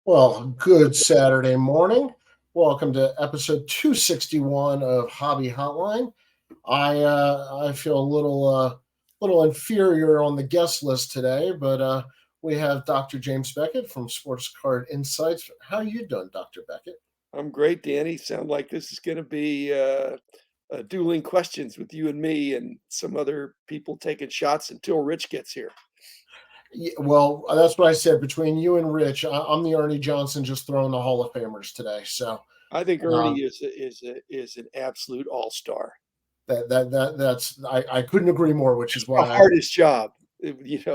Well, good Saturday morning. Welcome to episode 261 of Hobby Hotline. I feel a little inferior on the guest list today, but we have Dr. James Beckett from Sports Card Insights. How you doing, Dr. Beckett? I'm great, Danny. Sound like this is going to be dueling questions with you and me and some other people taking shots until Rich gets here. Yeah, well, that's what I said. Between you and Rich, I'm the Ernie Johnson just throwing the Hall of Famers today. So I think uh, Ernie is an absolute all star. that's I couldn't agree more. Which is The why I hardest job,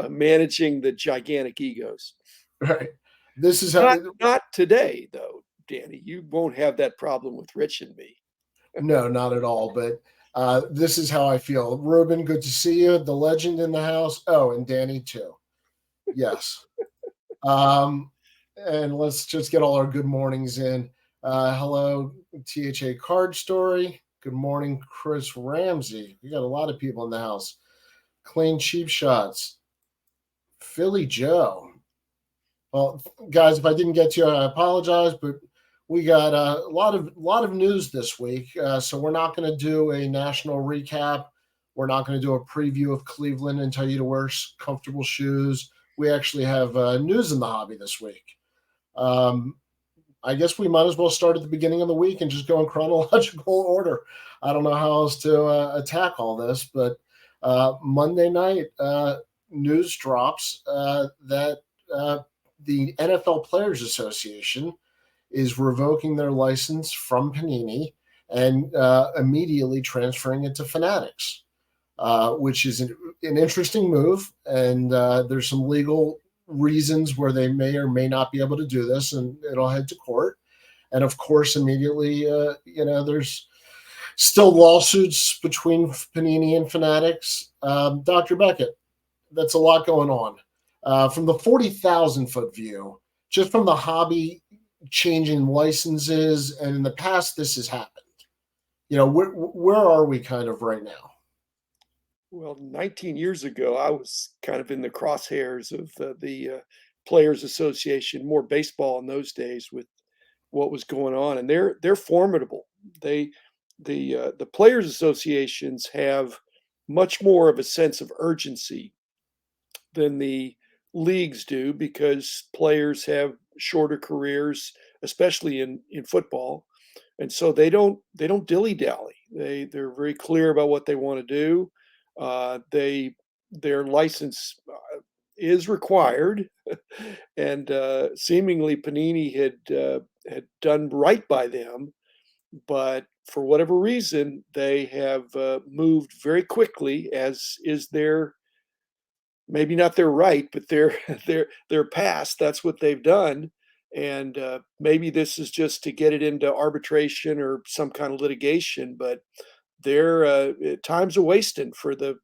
managing the gigantic egos. right. This is how. Not today, though, Danny. You won't have that problem with Rich and me. No, not at all. But this is how I feel. Ruben, good to see you. The legend in the house. Oh, and Danny too. Yes. Um, and let's just get all our good mornings in. Hello, THA Card Story. Good morning, Chris Ramsey. We got a lot of people in the house. Clean cheap shots. Philly Joe. Well, guys, if I didn't get to you, I apologize, but we got a lot of news this week. So we're not going to do a national recap. We're not going to do a preview of Cleveland and tell you to wear comfortable shoes. We actually have news in the hobby this week. Um, I guess we might as well start at the beginning of the week and just go in chronological order. I don't know how else to attack all this, but Monday night news drops that the NFL Players Association is revoking their license from Panini and immediately transferring it to Fanatics, which is an interesting move. And there's some legal reasons where they may or may not be able to do this, and it'll head to court. And of course, immediately, there's still lawsuits between Panini and Fanatics. Dr. Beckett, that's a lot going on. From the 40,000 foot view, just from the hobby changing licenses, and in the past, this has happened. Where are we kind of right now? Well, 19 years ago, I was kind of in the crosshairs of the Players Association, more baseball in those days with what was going on, and they're formidable. They the Players Associations have much more of a sense of urgency than the leagues do because players have shorter careers, especially in football, and so they don't dilly dally. They're very clear about what they want to do. They their license is required, and seemingly Panini had done right by them, but for whatever reason, they have moved very quickly, as is their maybe not their right, but their their past. That's what they've done, and maybe this is just to get it into arbitration or some kind of litigation. But their time's a wasting for the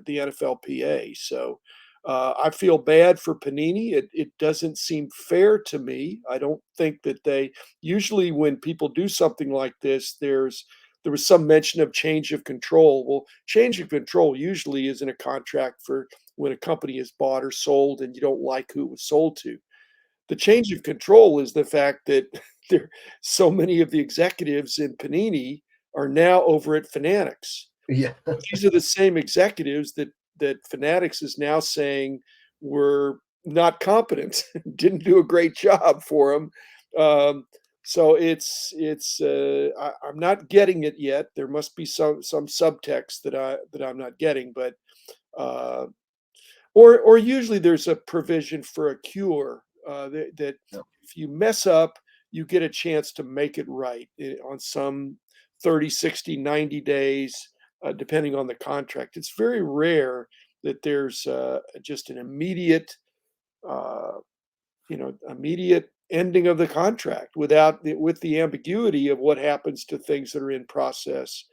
NFLPA. So I feel bad for Panini. It doesn't seem fair to me. I don't think that they usually when people do something like this, there was some mention of change of control. Well, change of control usually is in a contract for when a company is bought or sold and you don't like who it was sold to. The change of control is the fact that there so many of the executives in Panini are now over at Fanatics. Yeah. These are the same executives that Fanatics is now saying were not competent, didn't do a great job for them. So I'm not getting it yet. There must be some subtext that I'm not getting, but uh, or usually there's a provision for a cure that Yeah. if you mess up, you get a chance to make it right on some 30, 60, 90 days, depending on the contract. It's very rare that there's just an uh, immediate ending of the contract with the ambiguity of what happens to things that are in process.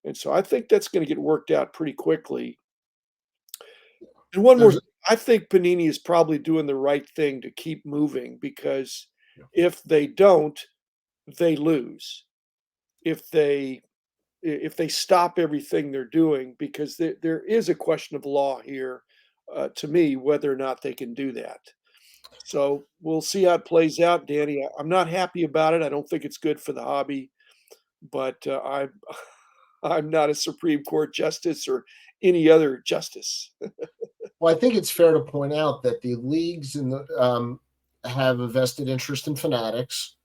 And so I think that's going to get worked out pretty quickly. And one more There's thing, I think Panini is probably doing the right thing to keep moving because yeah. if they don't, they lose. If they stop everything they're doing, because there is a question of law here, to me, whether or not they can do that. So we'll see how it plays out, Danny. I'm not happy about it. I don't think it's good for the hobby, but I'm not a Supreme Court justice or any other justice. Well, I think it's fair to point out that the leagues have a vested interest in Fanatics.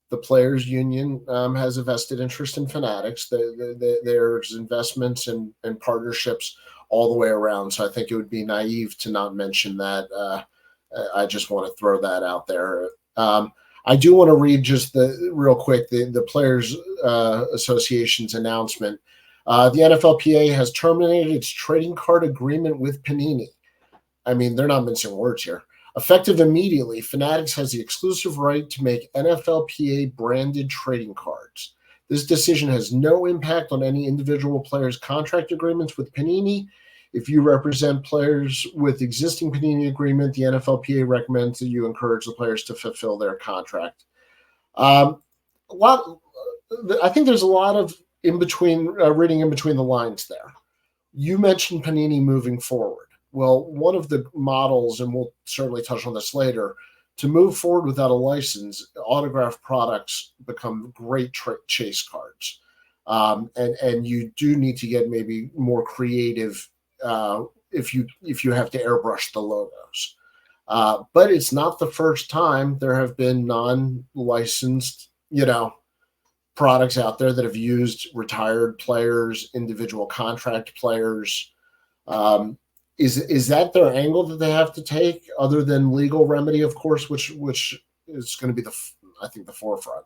The players' union has a vested interest in Fanatics. There's investments and partnerships all the way around. So I think it would be naive to not mention that. I just want to throw that out there. I do want to read just real quick the Players Association's announcement. The NFLPA has terminated its trading card agreement with Panini. I mean, they're not mincing words here. Effective immediately, Fanatics has the exclusive right to make NFLPA branded trading cards. This decision has no impact on any individual player's contract agreements with Panini. If you represent players with existing Panini agreement, the NFLPA recommends that you encourage the players to fulfill their contract. A lot, I think there's a lot of in between reading in between the lines there. You mentioned Panini moving forward. Well, one of the models, and we'll certainly touch on this later, to move forward without a license, autographed products become great chase cards. And you do need to get maybe more creative if you have to airbrush the logos. But it's not the first time there have been non-licensed, products out there that have used retired players, individual contract players. Is that their angle that they have to take, other than legal remedy, of course, which is going to be I think the forefront.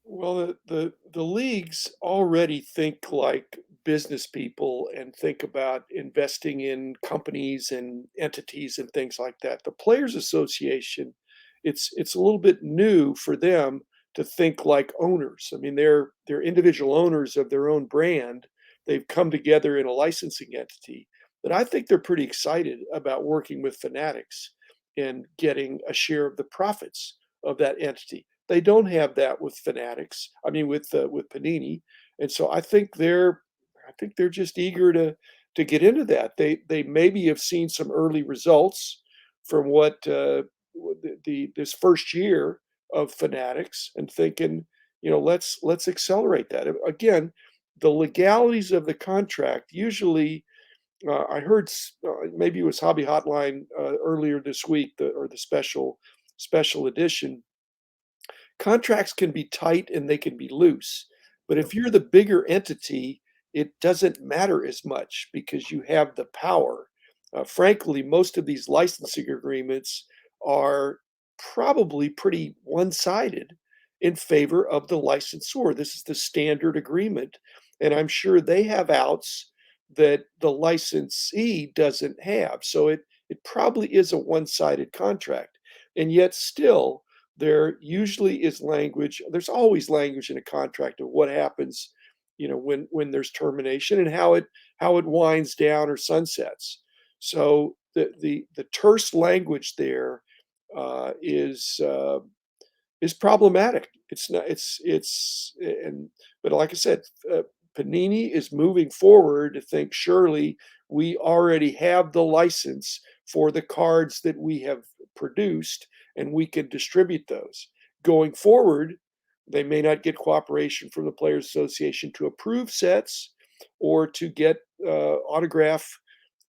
Well, the leagues already think like business people and think about investing in companies and entities and things like that. The Players Association, it's a little bit new for them to think like owners. I mean, they're individual owners of their own brand. They've come together in a licensing entity, but I think they're pretty excited about working with Fanatics and getting a share of the profits of that entity. They don't have that with Fanatics. I mean, with Panini, and so I think they're just eager to get into that. They maybe have seen some early results from what this first year of Fanatics, and thinking, let's accelerate that. Again, the legalities of the contract usually. I heard maybe it was Hobby Hotline earlier this week, or the special edition. Contracts can be tight and they can be loose, but if you're the bigger entity, it doesn't matter as much because you have the power. Frankly, most of these licensing agreements are probably pretty one-sided in favor of the licensor. This is the standard agreement, and I'm sure they have outs that the licensee doesn't have. So it probably is a one-sided contract, and yet still there usually is language. There's always language in a contract of what happens, when there's termination, and how it winds down or sunsets. So the terse language there is problematic. It's not. It's and But like I said, Panini is moving forward to think, surely we already have the license for the cards that we have produced, and we can distribute those. Going forward, they may not get cooperation from the Players Association to approve sets or to get autograph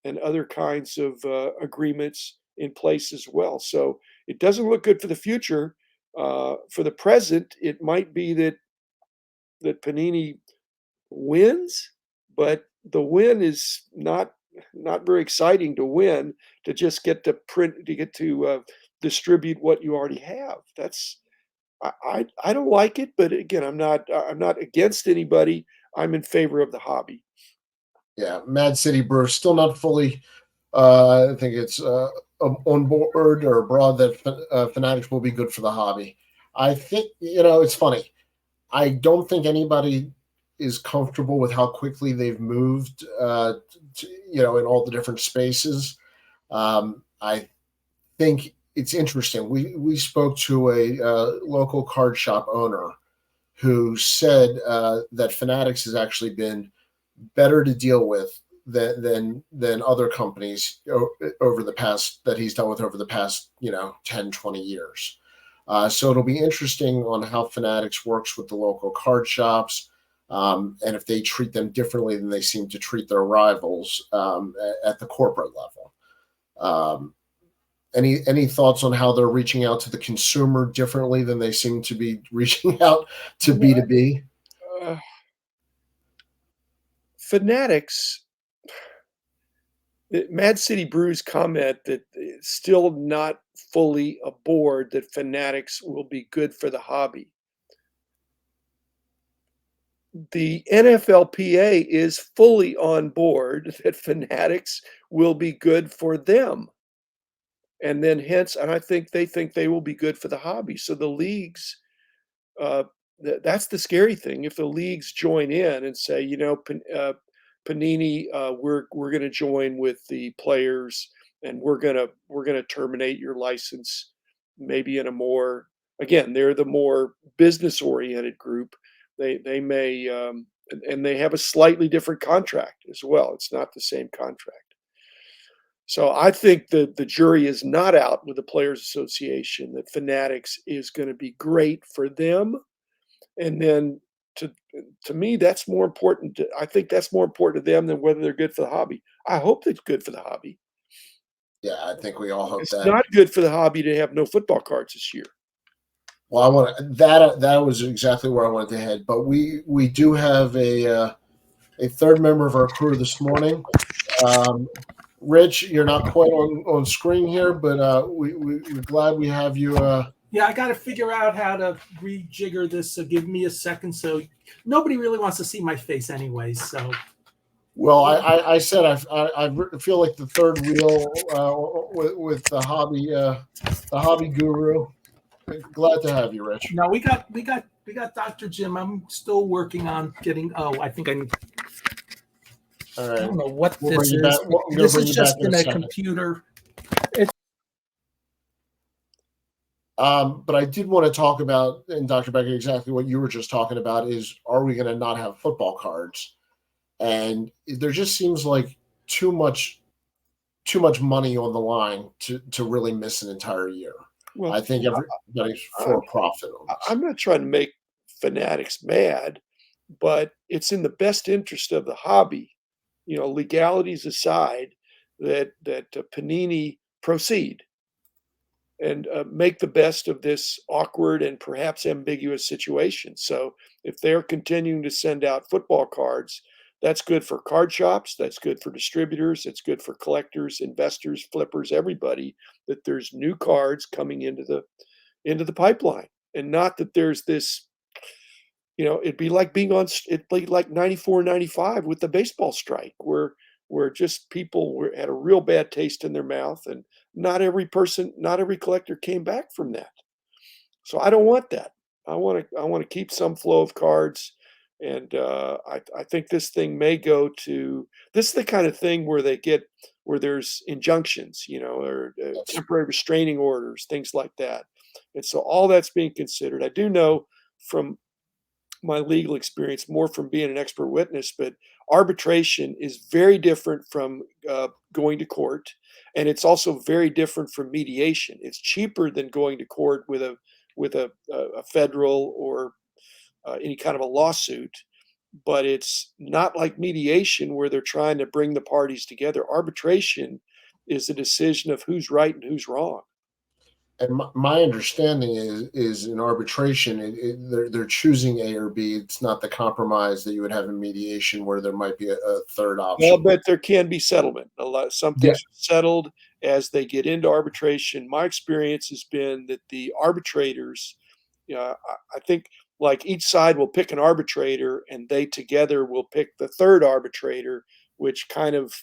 and other kinds of agreements in place as well. So it doesn't look good for the future. For the present, it might be that Panini wins, but the win is not very exciting to win, to just get to print, to get to distribute what you already have. I don't like it, but again, I'm not against anybody. I'm in favor of the hobby. Yeah, Mad City Brew still not fully. I think it's on board or abroad that Fanatics will be good for the hobby. I think it's funny. I don't think anybody is comfortable with how quickly they've moved, in all the different spaces. I think it's interesting. We spoke to a local card shop owner who said that Fanatics has actually been better to deal with than other companies over the past that he's done with over the past 10, 20 years. So it'll be interesting on how Fanatics works with the local card shops, and if they treat them differently than they seem to treat their rivals at the corporate level. Um, any thoughts on how they're reaching out to the consumer differently than they seem to be reaching out to B2B? Uh, Fanatics, Mad City Brews comment that it's still not fully aboard that Fanatics will be good for the hobby. The NFLPA is fully on board that Fanatics will be good for them. And then hence, and I think they will be good for the hobby. So the leagues, uh, that's the scary thing. If the leagues join in and say, Panini, we're going to join with the players, and we're gonna terminate your license, maybe in a more, again, they're the more business oriented group. They may, and they have a slightly different contract as well. It's not the same contract. So I think that the jury is not out with the Players Association that Fanatics is going to be great for them. And then to to me, that's more important. I think that's more important to them than whether they're good for the hobby. I hope it's good for the hobby. Yeah, I think we all hope It's that. not good for the hobby to have no football cards this year. Well, I want that was exactly where I wanted to head. But we do have a third member of our crew this morning. Um, Rich, you're not quite on screen here, but we're glad we have you. Yeah, I got to figure out how to rejigger this. So give me a second. So nobody really wants to see my face anyway. So. Well, I said I feel like the third wheel with the hobby guru. Glad to have you, Rich. No, we got Dr. Jim. I'm still working on getting. Oh, I think I need. All right. I don't know what We'll this is. This is just in a computer. But I did want to talk about, and Dr. Becker, exactly what you were just talking about is, are we going to not have football cards? And there just seems like too much money on the line to really miss an entire year. Well, I think everybody's for profit on this. I'm not trying to make Fanatics mad, but it's in the best interest of the hobby, legalities aside, that Panini proceed and make the best of this awkward and perhaps ambiguous situation. So if they're continuing to send out football cards, that's good for card shops, that's good for distributors, it's good for collectors, investors, flippers, everybody, that there's new cards coming into the pipeline. And not that there's this, it'd be like it'd be like 94, 95 with the baseball strike, where just people had a real bad taste in their mouth, and not every collector came back from that. So I don't want that. I want to keep some flow of cards, and I think this thing may go to, this is the kind of thing where there's injunctions, or temporary restraining orders, things like that. And so all that's being considered. I do know from my legal experience, more from being an expert witness, but arbitration is very different from going to court, and it's also very different from mediation. It's cheaper than going to court with a federal or any kind of a lawsuit, but it's not like mediation where they're trying to bring the parties together. Arbitration is a decision of who's right and who's wrong. And my understanding is in arbitration, they're choosing A or B. It's not the compromise that you would have in mediation, where there might be a third option. Well, but there can be settlement. Some things are settled as they get into arbitration. My experience has been that the arbitrators, I think, like, each side will pick an arbitrator, and they together will pick the third arbitrator, which kind of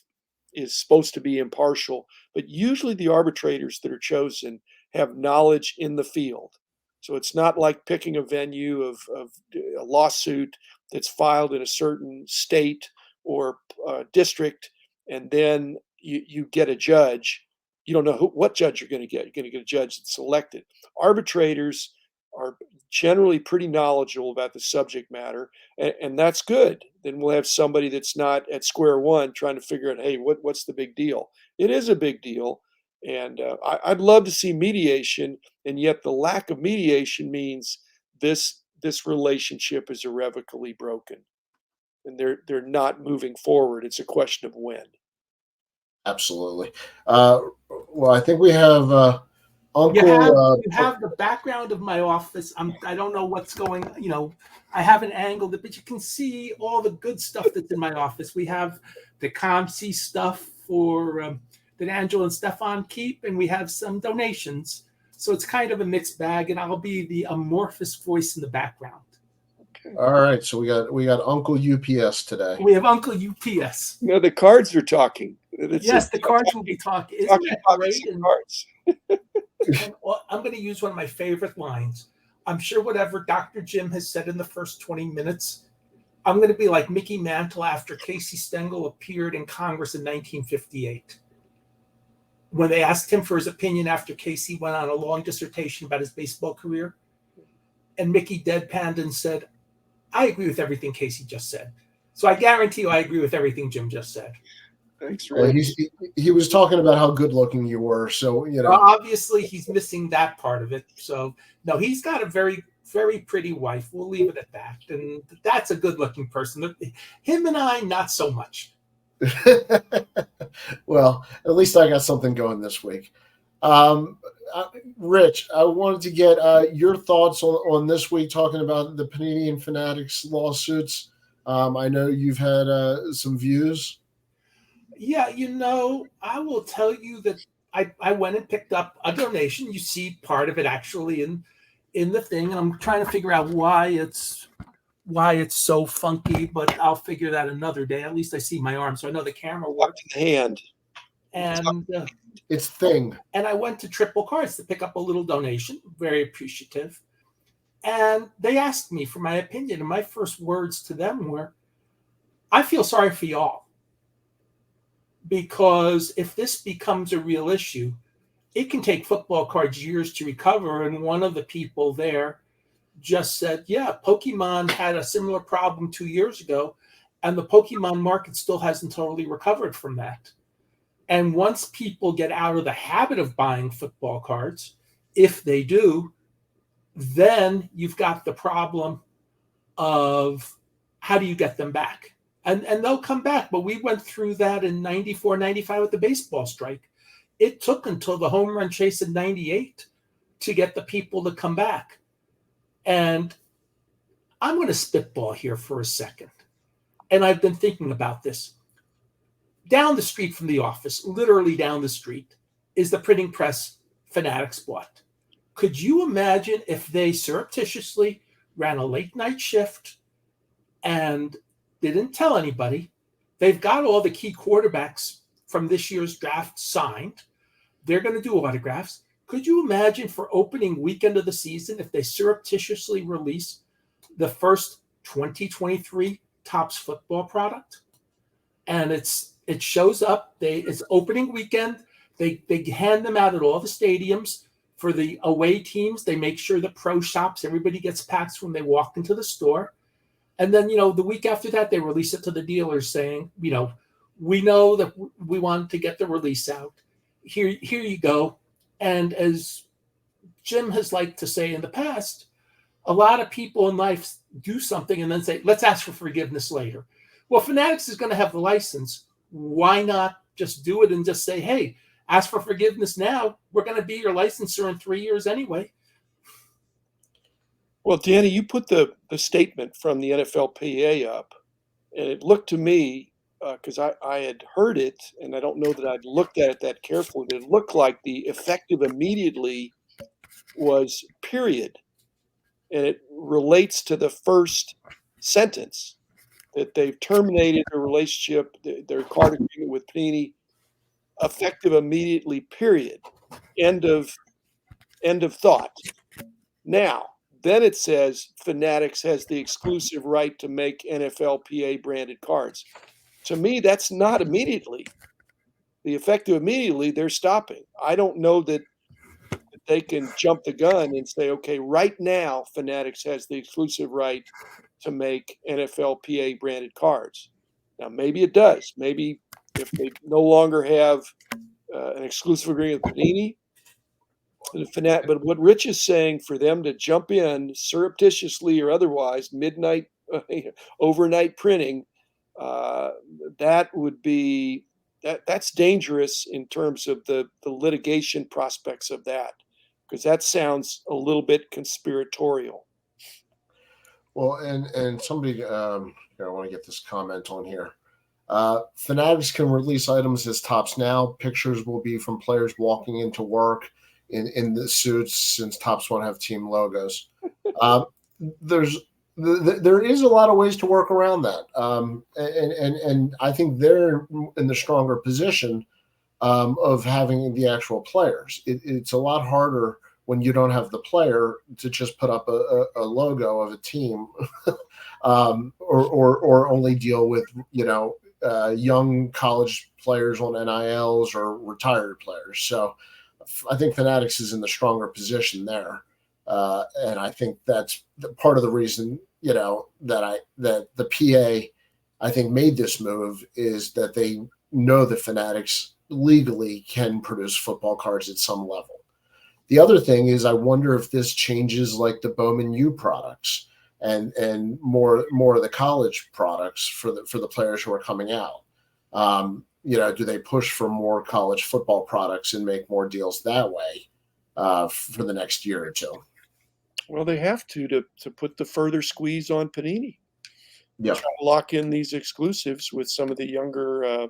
is supposed to be impartial. But usually the arbitrators that are chosen have knowledge in the field. So it's not like picking a venue of a lawsuit that's filed in a certain state or district, and then you get a judge. You don't know what judge you're going to get. You're going to get a judge that's selected. Arbitrators are generally pretty knowledgeable about the subject matter, and that's good. Then we'll have somebody that's not at square one trying to figure out, hey, what's the big deal? It is a big deal, and I'd love to see mediation, and yet the lack of mediation means this relationship is irrevocably broken, and they're not moving forward. It's a question of when. Absolutely. Well, I think we have You have the background of my office. I don't know what's going. I haven't angled it, but you can see all the good stuff that's in my office. We have the ComC stuff for that Angela and Stefan keep, and we have some donations. So it's kind of a mixed bag, and I'll be the amorphous voice in the background. Okay. All right, so we got Uncle UPS today. We have Uncle UPS. No, the cards are talking. Yes, the cards will be talking. Isn't that great? Cards. And I'm going to use one of my favorite lines. I'm sure whatever Dr. Jim has said in the first 20 minutes, I'm going to be like Mickey Mantle after Casey Stengel appeared in Congress in 1958. When they asked him for his opinion after Casey went on a long dissertation about his baseball career, and Mickey deadpanned and said, I agree with everything Casey just said. So I guarantee you I agree with everything Jim just said. Thanks, Well, he was talking about how good looking you were, so Well, obviously he's missing that part of it. So no, he's got a very, very pretty wife. We'll leave it at that, and that's a good looking person. Him and I, not so much. Well, at least I got something going this week. Rich, I wanted to get your thoughts on this week, talking about the Panini and Fanatics lawsuits. I know you've had some views. Yeah, I will tell you that I went and picked up a donation. You see part of it actually in the thing, and I'm trying to figure out why it's so funky, but I'll figure that another day. At least I see my arm, so I know the camera works. Hand. And it's thing. And I went to Triple Cards to pick up a little donation. Very appreciative. And they asked me for my opinion, and my first words to them were, I feel sorry for y'all. Because if this becomes a real issue, it can take football cards years to recover. And one of the people there just said, yeah, Pokemon had a similar problem 2 years ago, and the Pokemon market still hasn't totally recovered from that. And once people get out of the habit of buying football cards, if they do, then you've got the problem of how do you get them back? And they'll come back. But we went through that in 94, 95 with the baseball strike. It took until the home run chase in 98 to get the people to come back. And I'm going to spitball here for a second. And I've been thinking about this. Down the street from the office, literally down the street, is the printing press Fanatics bought. Could you imagine if they surreptitiously ran a late night shift and didn't tell anybody? They've got all the key quarterbacks from this year's draft signed. They're going to do autographs. Could you imagine for opening weekend of the season if they surreptitiously release the first 2023 Topps football product? And it shows up. It's opening weekend. They hand them out at all the stadiums. For the away teams, they make sure the pro shops, everybody gets packs when they walk into the store. And then, the week after that, they release it to the dealers saying, we know that we want to get the release out. Here you go. And as Jim has liked to say in the past, a lot of people in life do something and then say, let's ask for forgiveness later. Well, Fanatics is going to have the license. Why not just do it and just say, hey, ask for forgiveness now. We're going to be your licensor in 3 years anyway. Well, Danny, you put the statement from the NFLPA up, and it looked to me, because I had heard it, and I don't know that I'd looked at it that carefully, but it looked like the effective immediately was period. And it relates to the first sentence, that they've terminated their relationship, their card agreement with Panini, effective immediately, period. End of thought. Now, then it says Fanatics has the exclusive right to make NFLPA branded cards. To me, that's not immediately. The effective immediately, they're stopping. I don't know that they can jump the gun and say, okay, right now, Fanatics has the exclusive right to make NFLPA branded cards. Now, maybe it does. Maybe if they no longer have an exclusive agreement with Panini, but what Rich is saying, for them to jump in surreptitiously or otherwise, midnight, overnight printing, uh, that would be that's dangerous in terms of the litigation prospects of that, because that sounds a little bit conspiratorial. Well, and somebody, here, I want to get this comment on here. Fanatics can release items as tops now. Pictures will be from players walking into work in the suits, since tops won't have team logos. There's there is a lot of ways to work around that, and I think they're in the stronger position of having the actual players. It's a lot harder when you don't have the player to just put up a logo of a team, or only deal with young college players on NILs or retired players. So I think Fanatics is in the stronger position there, and I think that's part of the reason that the PA I think made this move, is that they know the Fanatics legally can produce football cards at some level. The other thing is, I wonder if this changes like the Bowman U products and more of the college products for the players who are coming out. Do they push for more college football products and make more deals that way for the next year or two? Well, they have to put the further squeeze on Panini. Yeah, Try to lock in these exclusives with some of the younger,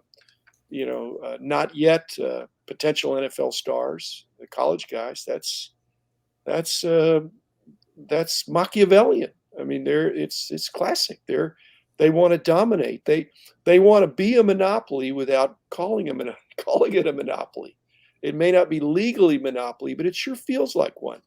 not yet potential NFL stars, the college guys. That's Machiavellian. I mean, it's classic. They want to dominate. They want to be a monopoly without calling it a monopoly. It may not be legally monopoly, but it sure feels like one.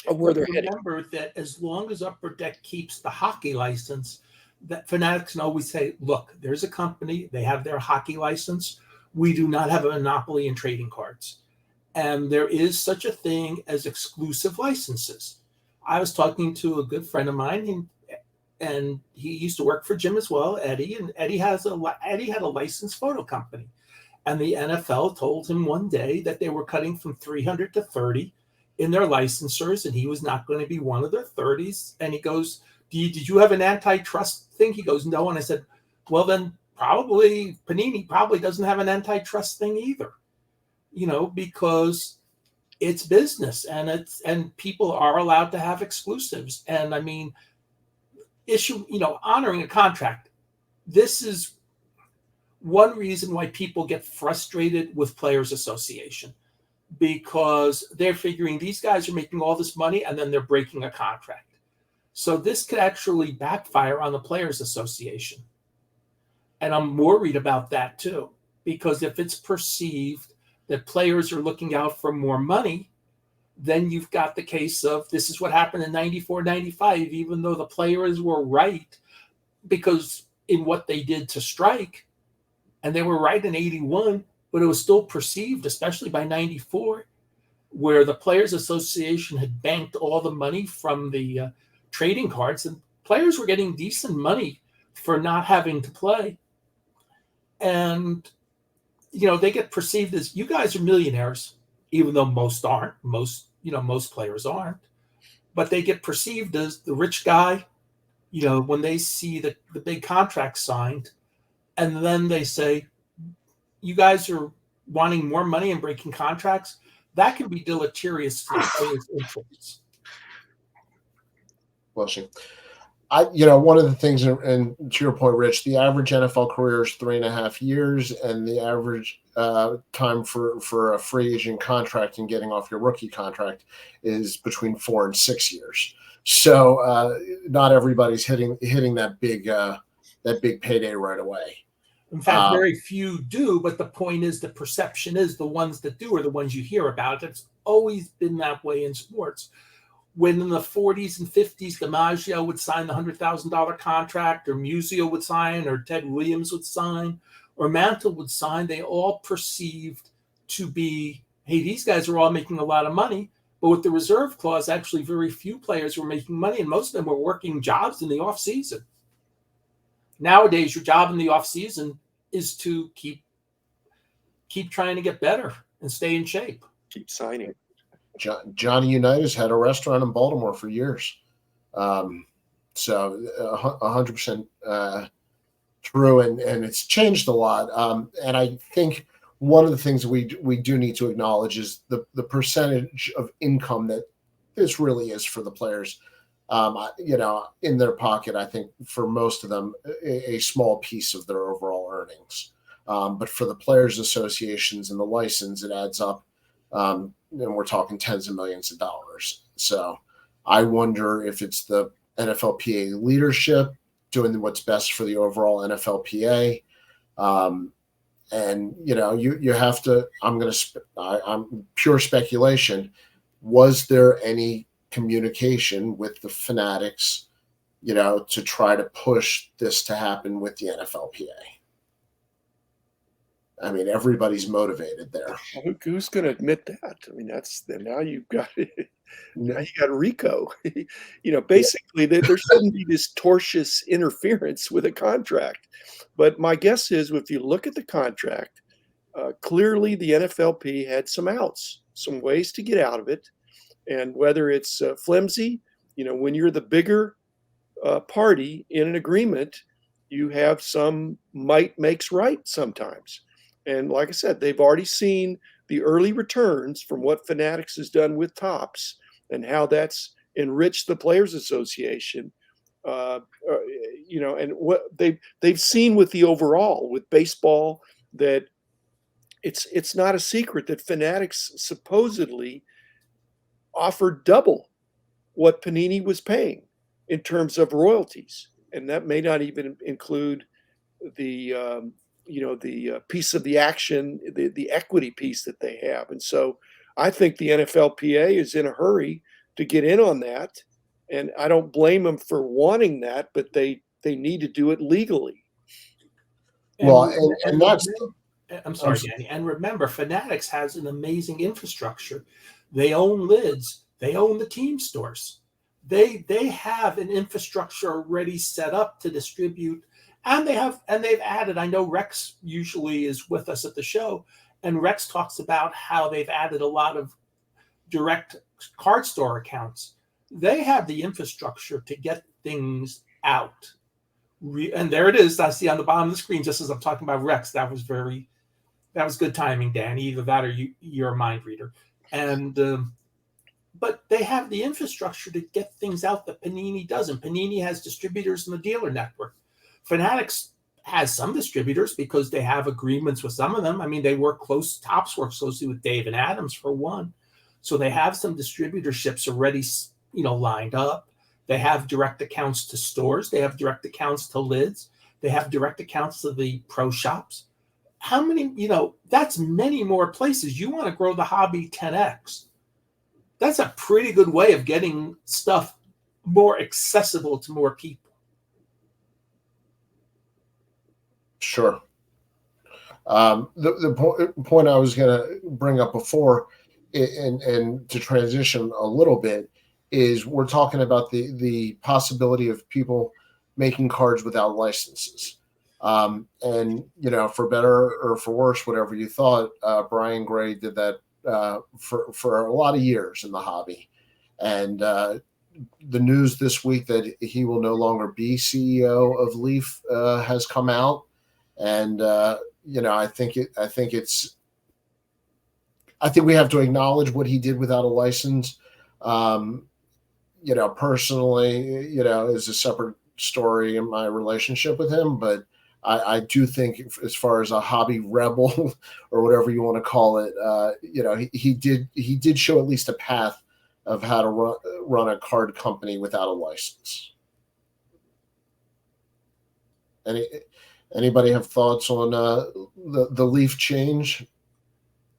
Of where they're heading. Remember that as long as Upper Deck keeps the hockey license, that Fanatics can always say, look, there's a company, they have their hockey license. We do not have a monopoly in trading cards. And there is such a thing as exclusive licenses. I was talking to a good friend of mine, and he used to work for Jim as well, Eddie, and Eddie had a licensed photo company. And the NFL told him one day that they were cutting from 300 to 30 in their licensors, and he was not going to be one of their 30s. And he goes, did you have an antitrust thing? He goes, no. And I said, well, then probably Panini probably doesn't have an antitrust thing either, because it's business, and people are allowed to have exclusives. And I mean, honoring a contract. This is one reason why people get frustrated with Players Association, because they're figuring these guys are making all this money and then they're breaking a contract. So this could actually backfire on the Players Association. And I'm worried about that too, because if it's perceived that players are looking out for more money, then you've got the case of this is what happened in 94, 95, even though the players were right because in what they did to strike, and they were right in 81, but it was still perceived, especially by 94, where the Players Association had banked all the money from the trading cards, and players were getting decent money for not having to play. And, they get perceived as, you guys are millionaires, even though most aren't, most players aren't, but they get perceived as the rich guy, when they see the big contract signed, and then they say, you guys are wanting more money and breaking contracts. That can be deleterious to the players' interests. Well, one of the things, and to your point, Rich, the average NFL career is 3.5 years, and the average time for a free agent contract and getting off your rookie contract is between 4 and 6 years. So not everybody's hitting that big payday right away. In fact, very few do, but the point is, the perception is the ones that do are the ones you hear about. It's always been that way in sports. When in the 40s and 50s, DiMaggio would sign the $100,000 contract, or Musial would sign, or Ted Williams would sign, or Mantle would sign, they all perceived to be, hey, these guys are all making a lot of money. But with the reserve clause, actually very few players were making money, and most of them were working jobs in the off season. Nowadays, your job in the off season is to keep trying to get better and stay in shape. Keep signing. Johnny Unitas had a restaurant in Baltimore for years. So 100% true, and it's changed a lot. And I think one of the things we do need to acknowledge is the percentage of income that this really is for the players. In their pocket, I think for most of them, a small piece of their overall earnings. But for the players' associations and the license, it adds up. And we're talking tens of millions of dollars. So I wonder if it's the NFLPA leadership doing what's best for the overall NFLPA. And you have to. I'm pure speculation. Was there any communication with the Fanatics, to try to push this to happen with the NFLPA? I mean, everybody's motivated there. Who's going to admit that? I mean, now you've got now you got Rico. Basically, there shouldn't be this tortious interference with a contract. But my guess is, if you look at the contract, clearly the NFLP had some outs, some ways to get out of it, and whether it's flimsy, when you're the bigger party in an agreement, you have some might makes right sometimes. And like I said, they've already seen the early returns from what Fanatics has done with Topps and how that's enriched the Players Association. And what they've seen with the overall with baseball, that it's not a secret that Fanatics supposedly offered double what Panini was paying in terms of royalties, and that may not even include the the piece of the action, the equity piece that they have. And so I think the NFLPA is in a hurry to get in on that. And I don't blame them for wanting that, but they need to do it legally. Well, and that's. I'm sorry, Danny. And remember, Fanatics has an amazing infrastructure. They own lids. They own the team stores. They have an infrastructure already set up to distribute. And they've added, I know Rex usually is with us at the show, and Rex talks about how they've added a lot of direct card store accounts. They have the infrastructure to get things out. And there it is. I see on the bottom of the screen, just as I'm talking about Rex. That was good timing, Dan. Either that or you're a mind reader. And but they have the infrastructure to get things out that Panini doesn't. Panini has distributors in the dealer network. Fanatics has some distributors because they have agreements with some of them. I mean, Topps works closely with Dave and Adams for one. So they have some distributorships already, lined up. They have direct accounts to stores. They have direct accounts to lids. They have direct accounts to the pro shops. How many, that's many more places. You want to grow the hobby 10x. That's a pretty good way of getting stuff more accessible to more people. Sure. The point I was going to bring up before, and to transition a little bit, is we're talking about the possibility of people making cards without licenses. And, for better or for worse, whatever you thought, Brian Gray did that for a lot of years in the hobby. And the news this week that he will no longer be CEO of Leaf has come out. And I think we have to acknowledge what he did without a license. Personally, is a separate story in my relationship with him, but I do think, as far as a hobby rebel or whatever you want to call it, he did show at least a path of how to run a company without a license. Anybody have thoughts on the Leaf change?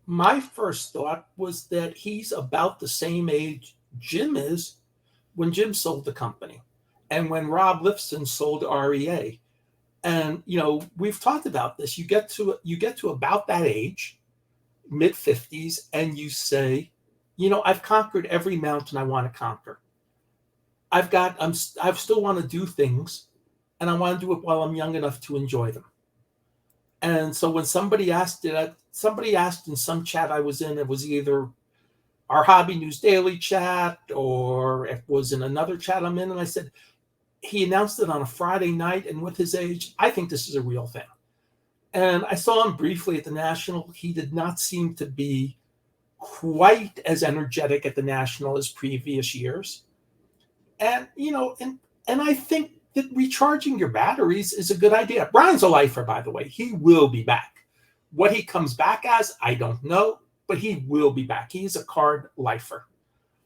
My first thought was that he's about the same age Jim is when Jim sold the company and when Rob Lifson sold REA. And, we've talked about this. You get to about that age, mid-50s, and you say, I've conquered every mountain I want to conquer. I still want to do things, and I want to do it while I'm young enough to enjoy them. And so when somebody asked in some chat I was in, it was either our Hobby News Daily chat or it was in another chat I'm in, and I said, he announced it on a Friday night, and with his age, I think this is a real thing. And I saw him briefly at the National. He did not seem to be quite as energetic at the National as previous years. And, and I think that recharging your batteries is a good idea. Brian's a lifer, by the way. He will be back. What he comes back as, I don't know, but he will be back. He's a card lifer.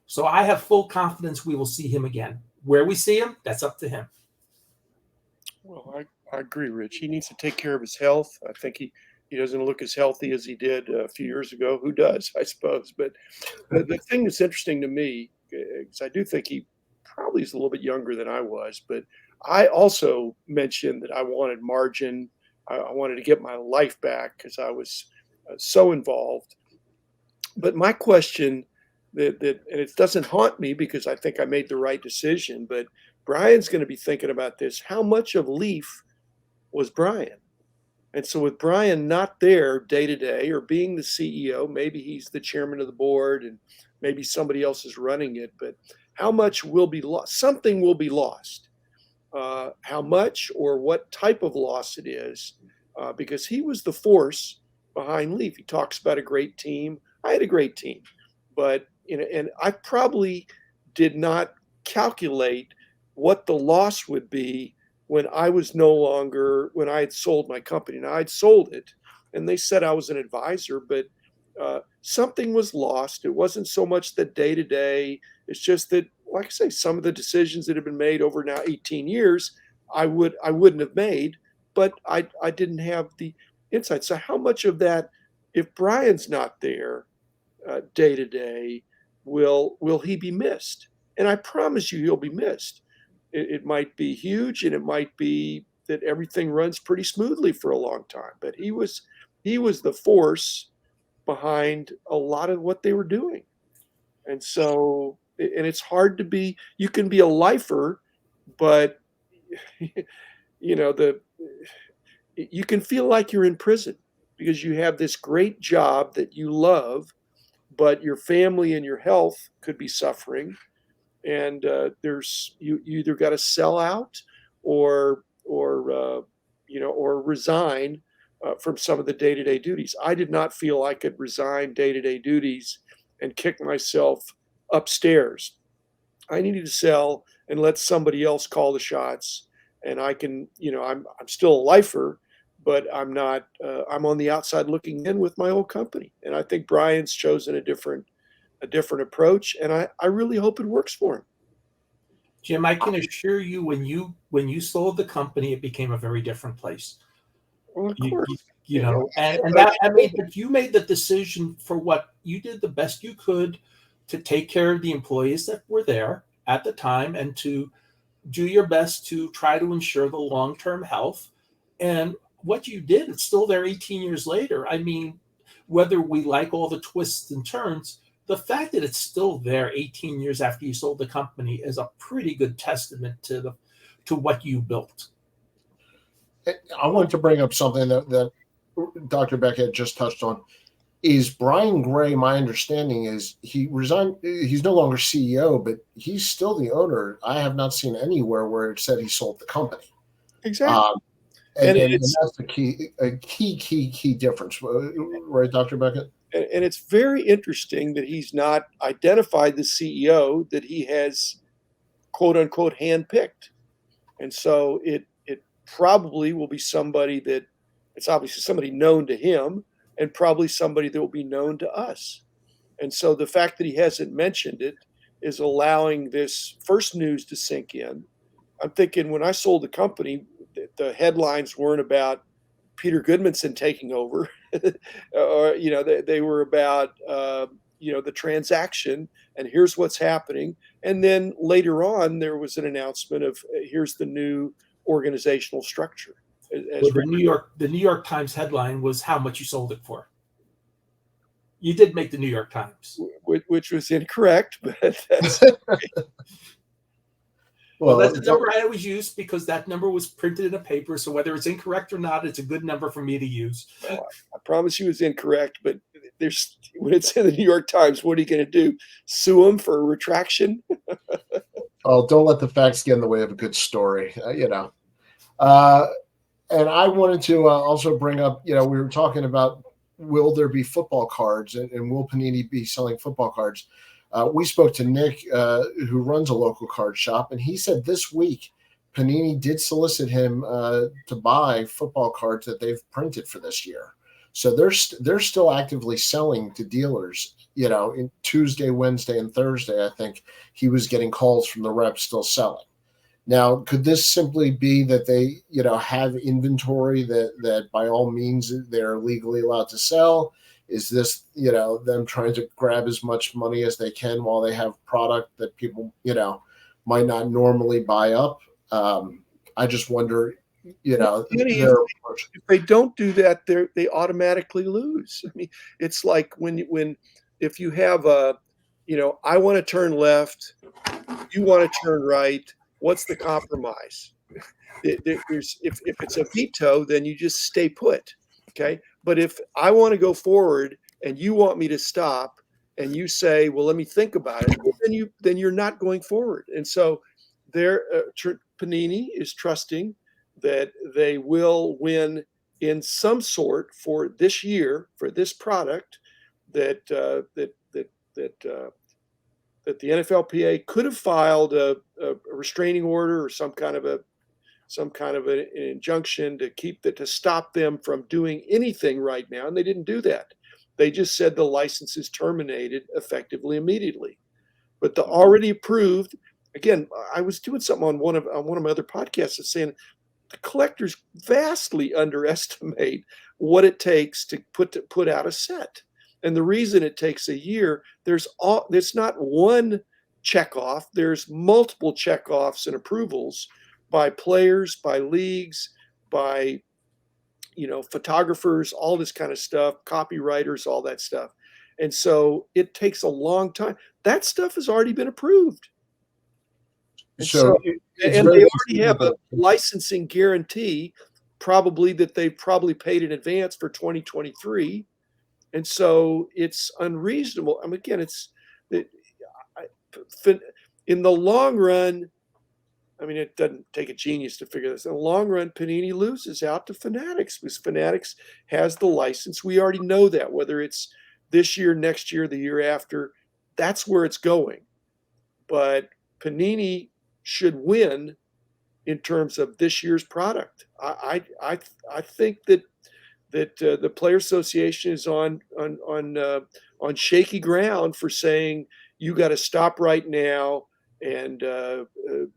So I have full confidence we will see him again. Where we see him, that's up to him. Well, I agree, Rich. He needs to take care of his health. I think he doesn't look as healthy as he did a few years ago. Who does, I suppose? But the thing that's interesting to me, because I do think he probably is a little bit younger than I was, but I also mentioned that I wanted margin. I wanted to get my life back because I was so involved. But my question and it doesn't haunt me because I think I made the right decision, but Brian's going to be thinking about this. How much of Leaf was Brian? And so with Brian not there day to day or being the CEO, maybe he's the chairman of the board and maybe somebody else is running it, but how much will be lost? Something will be lost. How much or what type of loss it is, because he was the force behind Leaf. He talks about a great team. I had a great team, but and I probably did not calculate what the loss would be when I was no longer, when I had sold my company. Now I'd sold it, and they said I was an advisor, but something was lost. It wasn't so much the day to day. It's just that, like I say, some of the decisions that have been made over now 18 years, I wouldn't have made, but I didn't have the insight. So how much of that, if Brian's not there day to day, will he be missed? And I promise you, he'll be missed. It might be huge, and it might be that everything runs pretty smoothly for a long time. But he was the force behind a lot of what they were doing. And so, and it's hard to be. You can be a lifer, but you can feel like you're in prison because you have this great job that you love, but your family and your health could be suffering, and there's you either got to sell out or resign from some of the day-to-day duties. I did not feel I could resign day-to-day duties and kick myself upstairs. I needed to sell and let somebody else call the shots. And I can, I'm still a lifer, but I'm not. I'm on the outside looking in with my old company. And I think Brian's chosen a different approach, and I really hope it works for him. Jim, I can assure you, when you sold the company, it became a very different place. Well, of course. But you made the decision for what you did the best you could to take care of the employees that were there at the time and to do your best to try to ensure the long-term health. And what you did, it's still there 18 years later. I mean, whether we like all the twists and turns, the fact that it's still there 18 years after you sold the company is a pretty good testament to what you built. I wanted to bring up something that Dr. Beckett just touched on. Is Brian Gray, my understanding is he resigned. He's no longer CEO, but he's still the owner. I have not seen anywhere where it said he sold the company. Exactly. And that's the key difference, right, Dr. Beckett? And it's very interesting that he's not identified the CEO that he has, quote unquote, handpicked. And so it probably will be somebody that it's obviously somebody known to him and probably somebody that will be known to us. And so the fact that he hasn't mentioned it is allowing this first news to sink in. I'm thinking when I sold the company, the headlines weren't about Peter Goodmanson taking over, or they were about the transaction and here's what's happening. And then later on, there was an announcement of here's the new organizational structure. Well, the New York Times headline was how much you sold it for. You did make the New York Times. which was incorrect, but that's Well, that's the number I always use because that number was printed in a paper. So whether it's incorrect or not, it's a good number for me to use. well, I promise you it's incorrect, but there's when it's in the New York Times, what are you going to do? Sue them for a retraction? Oh, don't let the facts get in the way of a good story, and I wanted to also bring up, we were talking about will there be football cards and will Panini be selling football cards? We spoke to Nick, who runs a local card shop, and he said this week Panini did solicit him to buy football cards that they've printed for this year. So they're still actively selling to dealers. In Tuesday, Wednesday, and Thursday, I think he was getting calls from the reps still selling. Now, could this simply be that they, have inventory that by all means they're legally allowed to sell? Is this, them trying to grab as much money as they can while they have product that people, might not normally buy up? I just wonder, if they don't do that, they automatically lose. I mean, it's like if you have I want to turn left, you want to turn right. What's the compromise? If it's a veto, then you just stay put. Okay. But if I want to go forward and you want me to stop and you say, well, let me think about it, well, then you're not going forward. And so Panini is trusting that they will win in some sort for this year, for this product that the NFLPA could have filed a restraining order or some kind of an injunction to stop them from doing anything right now, and they didn't do that. They just said the license is terminated effectively immediately. But the already approved, again, I was doing something on one of my other podcasts that's saying the collectors vastly underestimate what it takes to put out a set. And the reason it takes a year, there's not one checkoff, there's multiple checkoffs and approvals by players, by leagues, by photographers, all this kind of stuff, copywriters, all that stuff. And so it takes a long time. That stuff has already been approved. And they already have a licensing guarantee, probably that they've paid in advance for 2023. And so it's unreasonable. I mean, again, in the long run, I mean, it doesn't take a genius to figure this. In the long run, Panini loses out to Fanatics because Fanatics has the license. We already know that, whether it's this year, next year, the year after, that's where it's going. But Panini should win in terms of this year's product. I think that the Player Association is on shaky ground for saying you got to stop right now and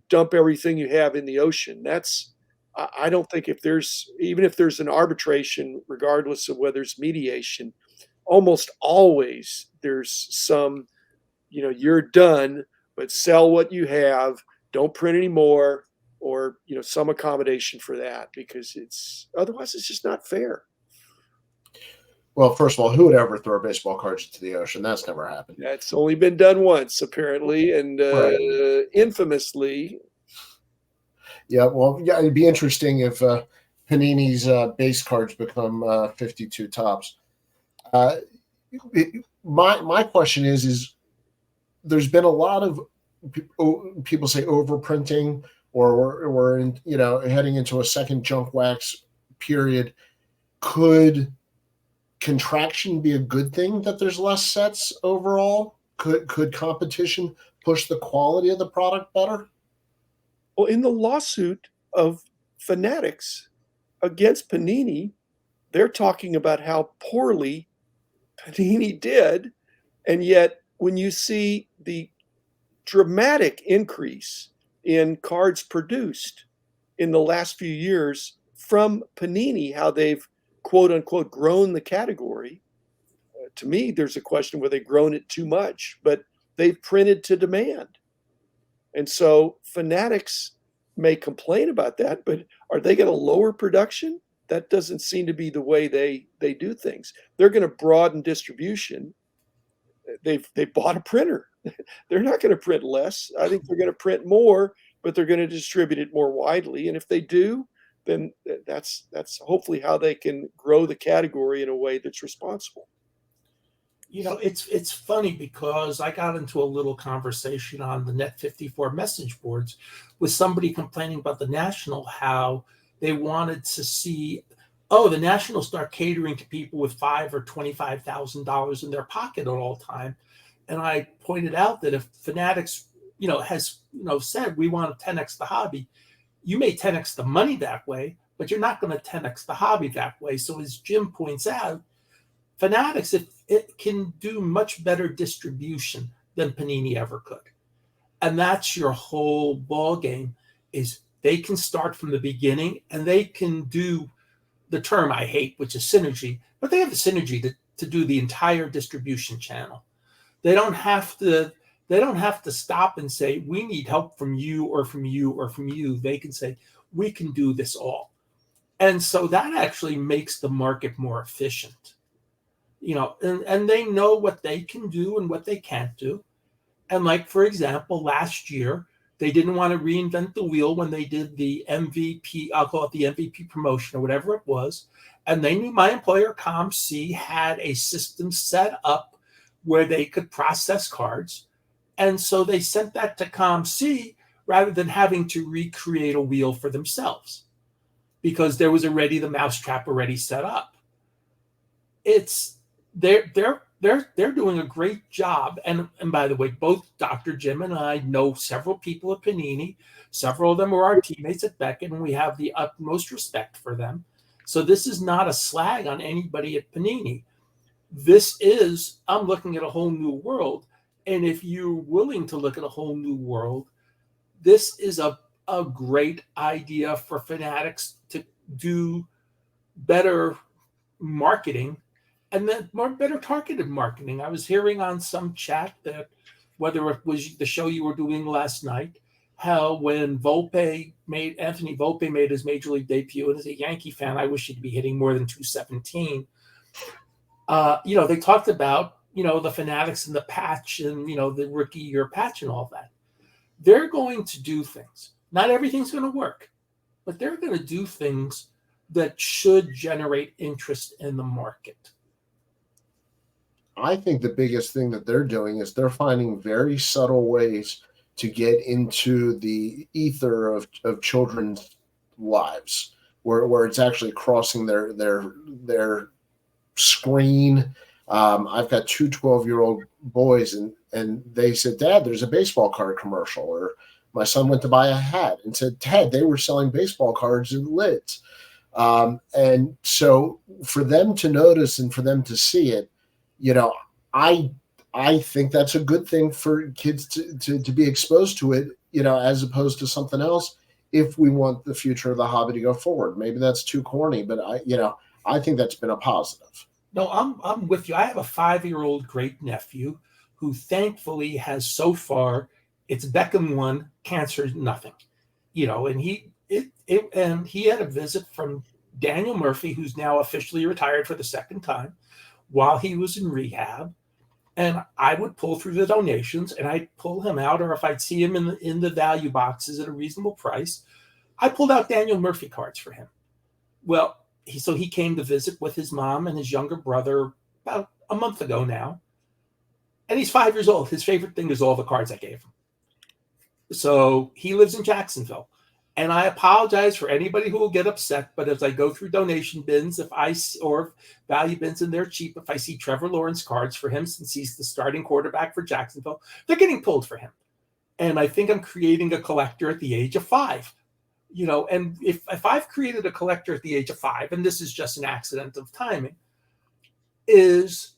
dump everything you have in the ocean. I don't think even if there's an arbitration, regardless of whether it's mediation, almost always there's some, you're done, but sell what you have, don't print anymore, or some accommodation for that, because otherwise it's just not fair. Well, first of all, who would ever throw baseball cards into the ocean? That's never happened. That's only been done once, apparently, and infamously. Yeah, well, yeah, it'd be interesting if Panini's base cards become 52 tops. My question is there's been a lot of people say overprinting, or we're in, heading into a second junk wax period. Could contraction be a good thing, that there's less sets overall? Could competition push the quality of the product better? Well, in the lawsuit of Fanatics against Panini, they're talking about how poorly Panini did. And yet when you see the dramatic increase in cards produced in the last few years from Panini, how they've quote unquote grown the category, to me, there's a question whether they've grown it too much, but they've printed to demand. And so Fanatics may complain about that, but are they going to lower production? that doesn't seem to be the way they do things. They're going to broaden distribution. They bought a printer. They're not going to print less. I think they're going to print more, but they're going to distribute it more widely. And if they do, then that's hopefully how they can grow the category in a way that's responsible. It's funny because I got into a little conversation on the Net 54 message boards with somebody complaining about the National, how they wanted to see, the National start catering to people with $5,000 or $25,000 in their pocket at all time. And I pointed out that if Fanatics, has, said we want to 10x the hobby, you may 10x the money that way, but you're not going to 10x the hobby that way. So as Jim points out, Fanatics, it can do much better distribution than Panini ever could. And that's your whole ball game, is they can start from the beginning and they can do the term I hate, which is synergy, but they have the synergy to do the entire distribution channel. They don't have to stop and say, we need help from you or from you or from you. They can say, we can do this all. And so that actually makes the market more efficient. And they know what they can do and what they can't do. And like, for example, last year, they didn't want to reinvent the wheel when they did the MVP, I'll call it the MVP promotion or whatever it was. And they knew my employer, ComC, had a system set up where they could process cards. And so they sent that to ComC rather than having to recreate a wheel for themselves, because there was already the mousetrap already set up. They're doing a great job. And by the way, both Dr. Jim and I know several people at Panini. Several of them are our teammates at Beckett, and we have the utmost respect for them. So this is not a slag on anybody at Panini. I'm looking at a whole new world. And if you're willing to look at a whole new world, this is a great idea for Fanatics to do better marketing, and then better targeted marketing. I was hearing on some chat that, whether it was the show you were doing last night, how when Anthony Volpe made his major league debut, and as a Yankee fan, I wish he'd be hitting more than 217. They talked about, the Fanatics and the patch and, the rookie year patch and all that. They're going to do things. Not everything's going to work, but they're going to do things that should generate interest in the market. I think the biggest thing that they're doing is they're finding very subtle ways to get into the ether of children's lives, where it's actually crossing their screen. I've got two 12-year-old boys, and they said, "Dad, there's a baseball card commercial." Or my son went to buy a hat and said, "Dad, they were selling baseball cards in lids." And so for them to notice and for them to see it, I think that's a good thing for kids to be exposed to it, as opposed to something else, if we want the future of the hobby to go forward. Maybe that's too corny, but I think that's been a positive. No, I'm with you. I have a 5-year-old great nephew who thankfully has so far, it's Beckham 1, cancer nothing, and he had a visit from Daniel Murphy, who's now officially retired for the second time, while he was in rehab. And I would pull through the donations and I'd pull him out, or if I'd see him in the value boxes at a reasonable price, I pulled out Daniel Murphy cards for him. Well, he came to visit with his mom and his younger brother about a month ago now. And he's 5 years old. His favorite thing is all the cards I gave him. So he lives in Jacksonville. And I apologize for anybody who will get upset, but as I go through donation bins, or value bins and they're cheap, if I see Trevor Lawrence cards for him, since he's the starting quarterback for Jacksonville, they're getting pulled for him. And I think I'm creating a collector at the age of 5. And if I've created a collector at the age of 5, and this is just an accident of timing, is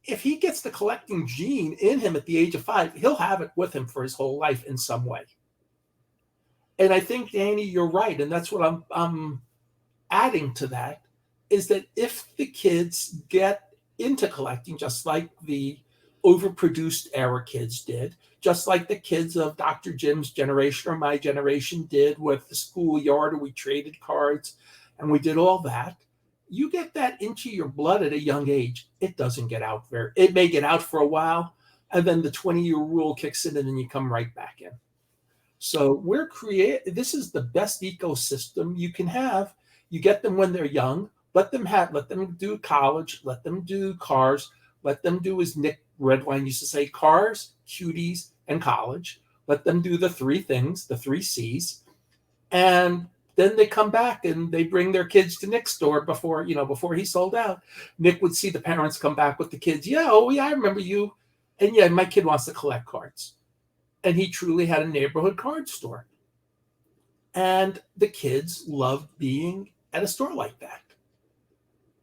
if he gets the collecting gene in him at the age of 5, he'll have it with him for his whole life in some way. And I think, Danny, you're right. And that's what I'm adding to that, is that if the kids get into collecting, just like the overproduced era kids did, just like the kids of Dr. Jim's generation or my generation did with the schoolyard, or we traded cards, and we did all that. You get that into your blood at a young age. It doesn't get out there. It may get out for a while, and then the 20-year rule kicks in, and then you come right back in. So this is the best ecosystem you can have. You get them when they're young. Let them do college. Let them do cars. Let them do, as Nick Redwine used to say, cars, cuties, and college. Let them do the three things, the three C's. And then they come back and they bring their kids to Nick's store before he sold out. Nick would see the parents come back with the kids. Yeah, oh yeah, I remember you. And yeah, my kid wants to collect cards. And he truly had a neighborhood card store. And the kids loved being at a store like that.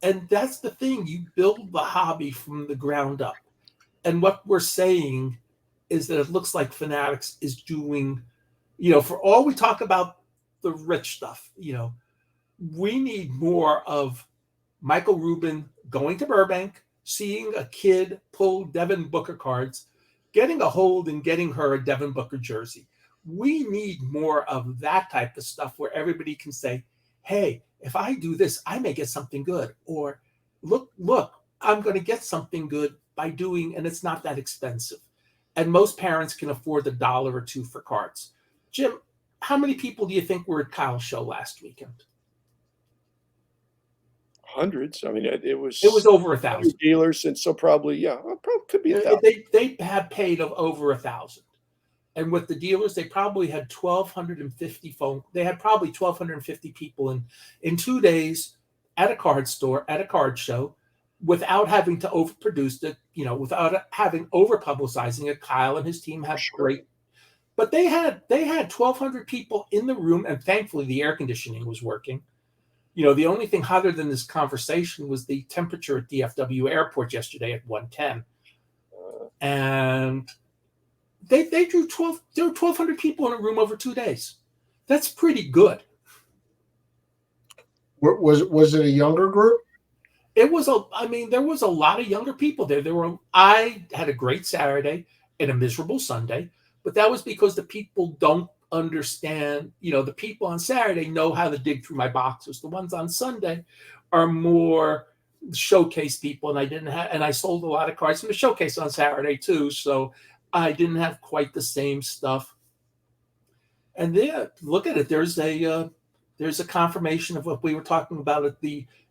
And that's the thing. You build the hobby from the ground up. And what we're saying is that it looks like Fanatics is doing, for all we talk about the rich stuff, we need more of Michael Rubin going to Burbank, seeing a kid pull Devin Booker cards, getting a hold and getting her a Devin Booker jersey. We need more of that type of stuff where everybody can say, hey, if I do this, I may get something good. Or look, I'm going to get something good by doing, and it's not that expensive. And most parents can afford $1 or $2 for cards. Jim, how many people do you think were at Kyle's show last weekend? Hundreds. I mean, it was over 1,000 dealers, and so probably could be 1,000. They have paid of over 1,000, and with the dealers, they probably had 1,250 They had probably 1,250 people in 2 days at a card store, at a card show, without having to overproduce it. Without having over publicizing it. Kyle and his team have great. But they had 1,200 people in the room, and thankfully the air conditioning was working. The only thing hotter than this conversation was the temperature at DFW Airport yesterday at 110. And they drew 1,200 people in a room over 2 days. That's pretty good. Was it a younger group? There was a lot of younger people there. I had a great Saturday and a miserable Sunday, but that was because the people don't understand. The people on Saturday know how to dig through my boxes. The ones on Sunday are more showcase people, and I sold a lot of cards from the showcase on Saturday too, so I didn't have quite the same stuff. And there, look at it. There's a confirmation of what we were talking about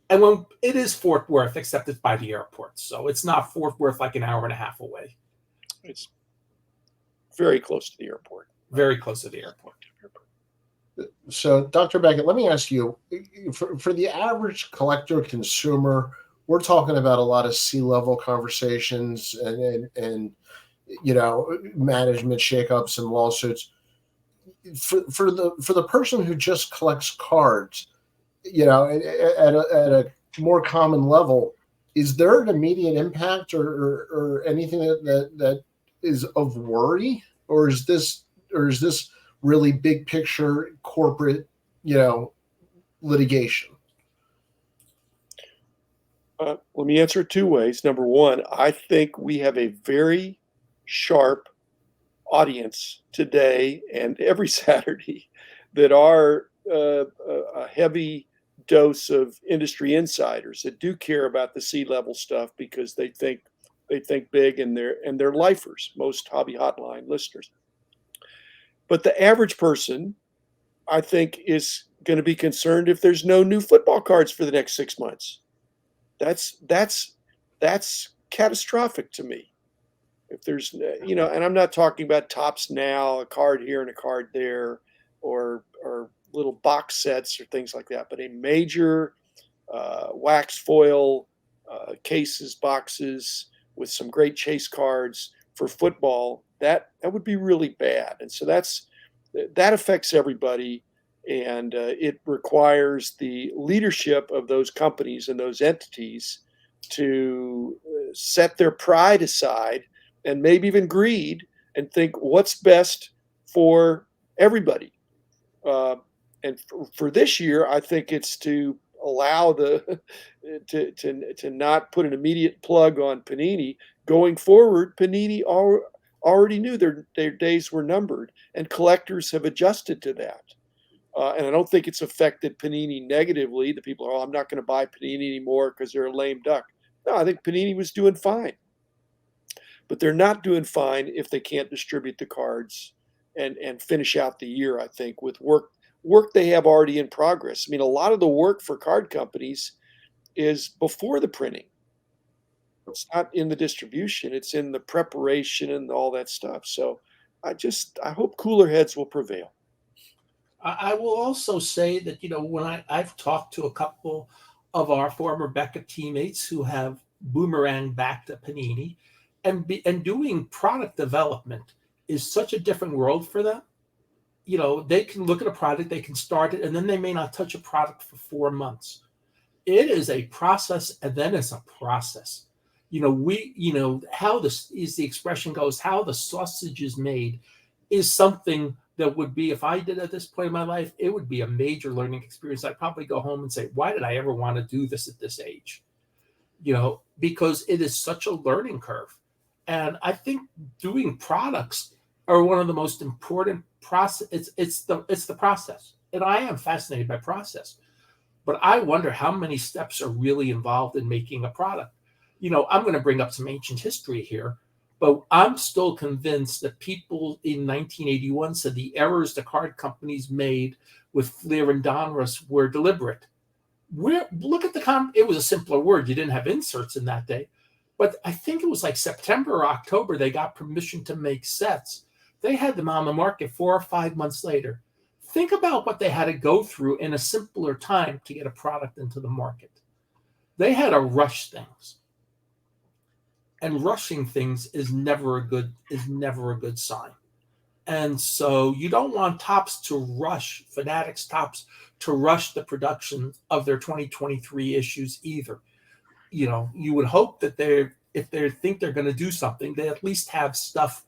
and when it is Fort Worth, except it's by the airport, so it's not Fort Worth like an hour and a half away. It's very close to the airport. Very close to the airport. So, Dr. Beckett, let me ask you, for the average collector consumer, we're talking about a lot of C-level conversations and management shakeups and lawsuits. For the person who just collects cards, at a more common level, is there an immediate impact or anything that is of worry, or is this really big picture corporate, litigation? Let me answer it 2 ways. Number one, I think we have a very sharp audience today and every Saturday that are a heavy dose of industry insiders that do care about the C-level stuff because they think big, and they're lifers, most Hobby Hotline listeners. But the average person, I think, is going to be concerned if there's no new football cards for the next 6 months. That's catastrophic to me. If there's, and I'm not talking about Topps Now, a card here and a card there, or little box sets or things like that, but a major wax foil cases, boxes with some great chase cards for football, that would be really bad. And so that affects everybody, and it requires the leadership of those companies and those entities to set their pride aside and maybe even greed and think what's best for everybody. And for this year, I think it's to allow to not put an immediate plug on Panini. Going forward, Panini already knew their days were numbered, and collectors have adjusted to that. And I don't think it's affected Panini negatively. The people are, oh, I'm not going to buy Panini anymore because they're a lame duck. No, I think Panini was doing fine, but they're not doing fine if they can't distribute the cards and finish out the year. I think with work they have already in progress. I mean, a lot of the work for card companies is before the printing. It's not in the distribution, it's in the preparation and all that stuff. So I hope cooler heads will prevail. I will also say that, when I've talked to a couple of our former Beckett teammates who have boomeranged back to Panini, and doing product development is such a different world for them. They can look at a product, they can start it, and then they may not touch a product for 4 months. It is a process, and then it's a process. How this is the expression goes, how the sausage is made is something that would be, if I did at this point in my life, it would be a major learning experience. I'd probably go home and say, why did I ever want to do this at this age? Because it is such a learning curve. And I think doing products are one of the most important process. It's the process. And I am fascinated by process. But I wonder how many steps are really involved in making a product. I'm going to bring up some ancient history here, but I'm still convinced that people in 1981 said the errors the card companies made with Fleer and Donruss were deliberate. Look at it was a simpler word. You didn't have inserts in that day. But I think it was like September or October, they got permission to make sets. They had them on the market 4 or 5 months later. Think about what they had to go through in a simpler time to get a product into the market. They had to rush things. And rushing things is never a good sign. And so you don't want Topps to rush, Fanatics Topps to rush the production of their 2023 issues either. You would hope that if they think they're going to do something, they at least have stuff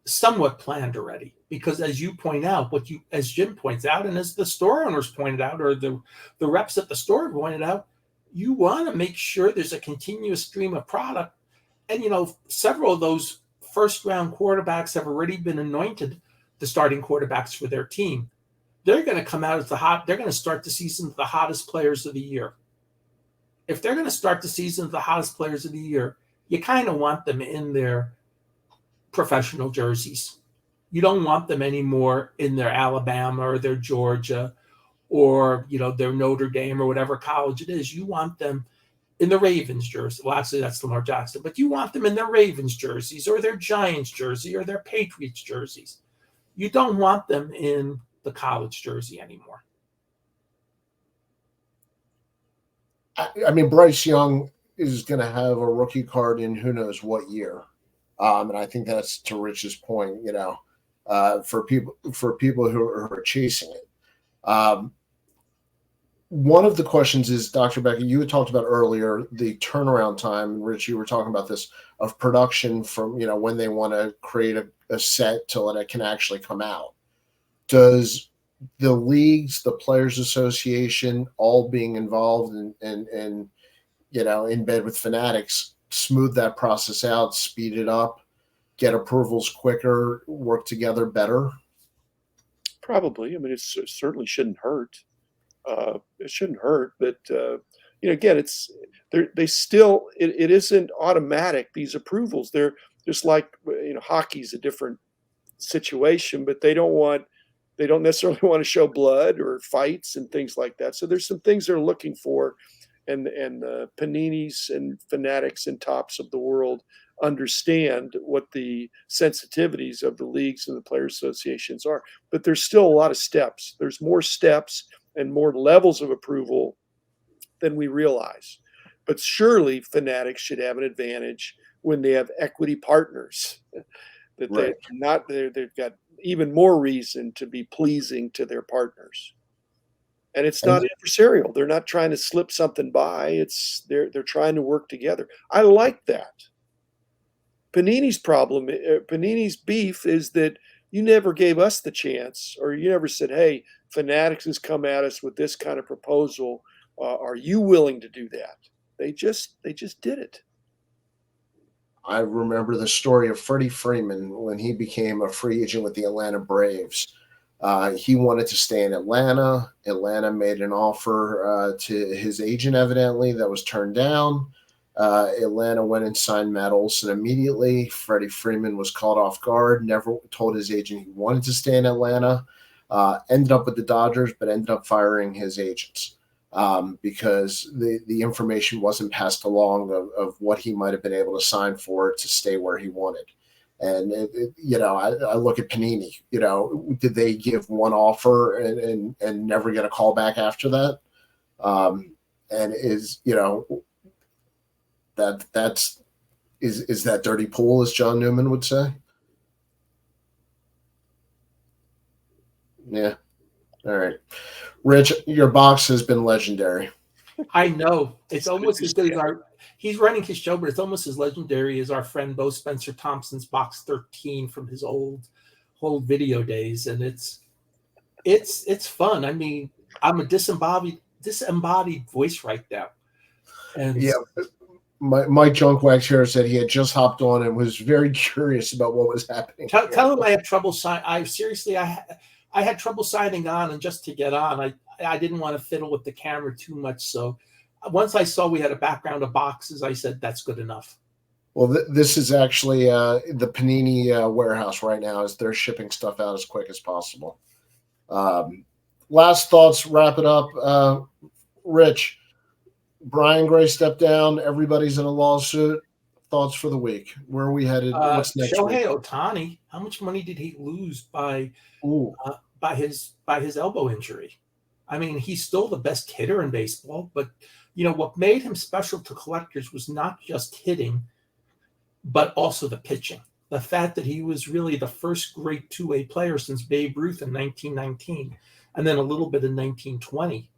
somewhat planned already. Because as you point out, as Jim points out, and as the store owners pointed out, or the reps at the store pointed out, you want to make sure there's a continuous stream of product. And, several of those first round quarterbacks have already been anointed the starting quarterbacks for their team. They're going to come out as they're going to start the season with the hottest players of the year. If they're going to start the season with the hottest players of the year, you kind of want them in their professional jerseys. You don't want them anymore in their Alabama or their Georgia or, their Notre Dame or whatever college it is. You want them in the Ravens jersey. Well, actually, that's Lamar Jackson. But you want them in their Ravens jerseys or their Giants jersey or their Patriots jerseys. You don't want them in the college jersey anymore. I mean, Bryce Young is going to have a rookie card in who knows what year. And I think that's to Rich's point, for people who are chasing it. One of the questions is, Dr. Becker, you had talked about earlier the turnaround time, and Rich, you were talking about this, of production from, when they want to create a set till it can actually come out. Does the leagues, the Players Association, all being involved in bed with Fanatics, smooth that process out, speed it up, get approvals quicker, work together better? Probably. I mean, it certainly shouldn't hurt. It shouldn't hurt, but again, it isn't automatic. These approvals, they're just like hockey's a different situation, but they don't necessarily want to show blood or fights and things like that. So there's some things they're looking for, and Paninis and Fanatics and Topps of the world understand what the sensitivities of the leagues and the Players Associations are. But there's still a lot of steps. There's more steps and more levels of approval than we realize. But surely Fanatics should have an advantage when they have equity partners that Right. they've got even more reason to be pleasing to their partners. And it's not adversarial. They're not trying to slip something by. They're trying to work together. I like that. Panini's beef is that you never gave us the chance, or you never said, hey, Fanatics has come at us with this kind of proposal. Are you willing to do that? They just did it. I remember the story of Freddie Freeman when he became a free agent with the Atlanta Braves. He wanted to stay in Atlanta. Atlanta made an offer to his agent, evidently, that was turned down. Atlanta went and signed Matt Olson immediately. Freddie Freeman was caught off guard, never told his agent he wanted to stay in Atlanta. Ended up with the Dodgers, but ended up firing his agents because the information wasn't passed along of what he might have been able to sign for to stay where he wanted. And, I look at Panini, did they give one offer and never get a call back after that? And is that dirty pool, as John Newman would say? Yeah. All right. Rich, your box has been legendary. I know. It's almost as good as he's running his show, but it's almost as legendary as our friend Bo Spencer Thompson's box 13 from his old video days. And it's fun. I mean, I'm a disembodied voice right now. And yeah. Mike Junkwax here said he had just hopped on and was very curious about what was happening. Tell him I had trouble I had trouble signing on, and just to get on, I didn't want to fiddle with the camera too much. So once I saw we had a background of boxes, I said, that's good enough. Well, this is actually the Panini warehouse right now, as they're shipping stuff out as quick as possible. Last thoughts, wrap it up. Rich, Brian Gray stepped down. Everybody's in a lawsuit. Thoughts for the week. Where are we headed? What's next Shohei week? Ohtani, how much money did he lose by his elbow injury? I mean, he's still the best hitter in baseball, but what made him special to collectors was not just hitting, but also the pitching. The fact that he was really the first great two-way player since Babe Ruth in 1919, and then a little bit in 1920.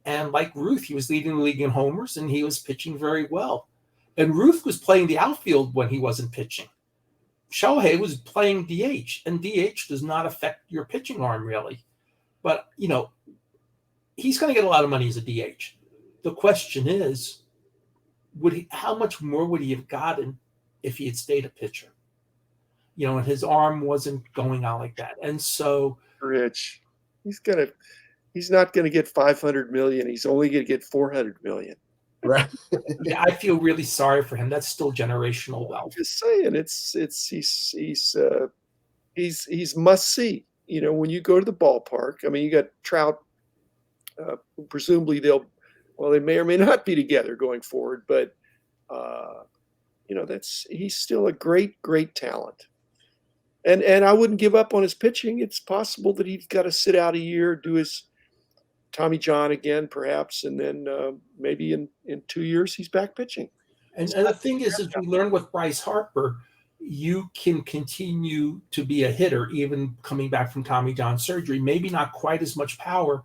And like Ruth, he was leading the league in homers, and he was pitching very well. And Ruth was playing the outfield when he wasn't pitching. Shohei was playing DH, and DH does not affect your pitching arm really. But, he's going to get a lot of money as a DH. The question is, how much more would he have gotten if he had stayed a pitcher? And his arm wasn't going out like that. And so, Rich, he's not going to get $500 million. He's only going to get $400 million. Right. Yeah, I feel really sorry for him. That's still generational wealth. I'm just saying, he's must see. When you go to the ballpark, I mean, you got Trout. Presumably they may or may not be together going forward, but he's still a great talent. And I wouldn't give up on his pitching. It's possible that he's got to sit out a year, do his Tommy John again, perhaps, and then maybe in 2 years he's back pitching. And the thing is, as we learned with Bryce Harper, you can continue to be a hitter even coming back from Tommy John surgery. Maybe not quite as much power,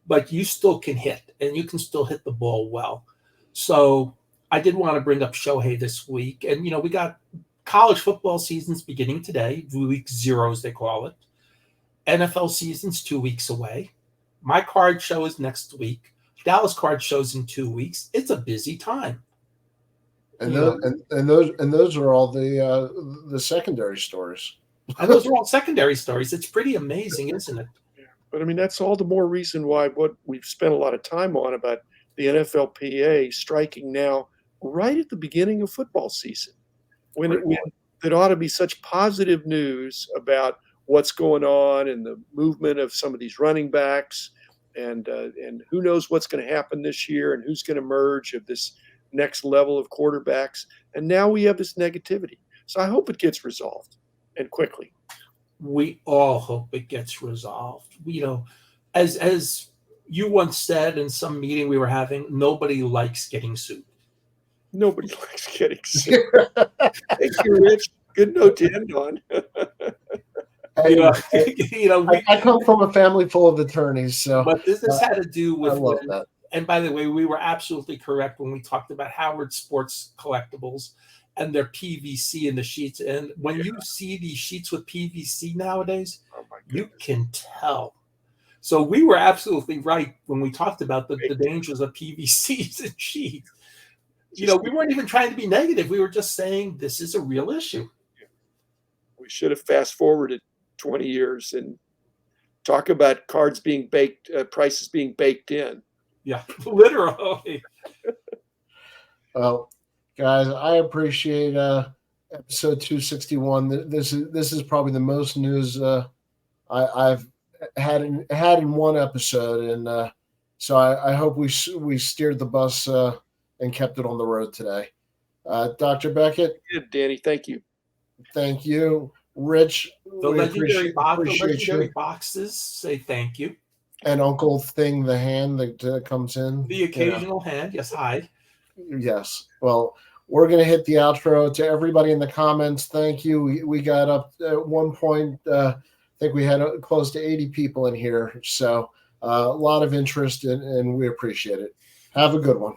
but you still can hit, and you can still hit the ball well. So I did want to bring up Shohei this week. And, we got college football seasons beginning today, week 0, as they call it. NFL season's 2 weeks away. My card show is next week. Dallas card shows in 2 weeks. It's a busy time. And those are all the secondary stories. And those are all secondary stories. It's pretty amazing, isn't it? Yeah. But I mean, that's all the more reason why what we've spent a lot of time on about the NFLPA striking now right at the beginning of football season, when it ought to be such positive news about what's going on and the movement of some of these running backs, and who knows what's going to happen this year and who's going to emerge of this next level of quarterbacks. And now we have this negativity. So I hope it gets resolved, and quickly. We all hope it gets resolved. As you once said in some meeting we were having, nobody likes getting sued. Nobody likes getting sued. Thank you, Rich. Good note to end on. I come from a family full of attorneys, so. But this had to do with. I love that. And by the way, we were absolutely correct when we talked about Howard Sports Collectibles and their PVC in the sheets. And when you see these sheets with PVC nowadays, you can tell. So we were absolutely right when we talked about the dangers of PVCs in sheets. We weren't even trying to be negative. We were just saying this is a real issue. We should have fast forwarded 20 years and Talk about cards being baked, prices being baked in. Yeah, literally. Well, guys, I appreciate episode 261. This is probably the most news I've had in one episode, and so I hope we steered the bus and kept it on the road today. Dr. Beckett, Good, Danny. Thank you. thank you. Rich, The we legendary appreciate you. boxes say thank you. And Uncle Thing, the hand that comes in. The occasional hand, yes, hi. Yes. Well, we're going to hit the outro. To everybody in the comments, thank you. We got up at one point, I think we had close to 80 people in here. So a lot of interest, and we appreciate it. Have a good one.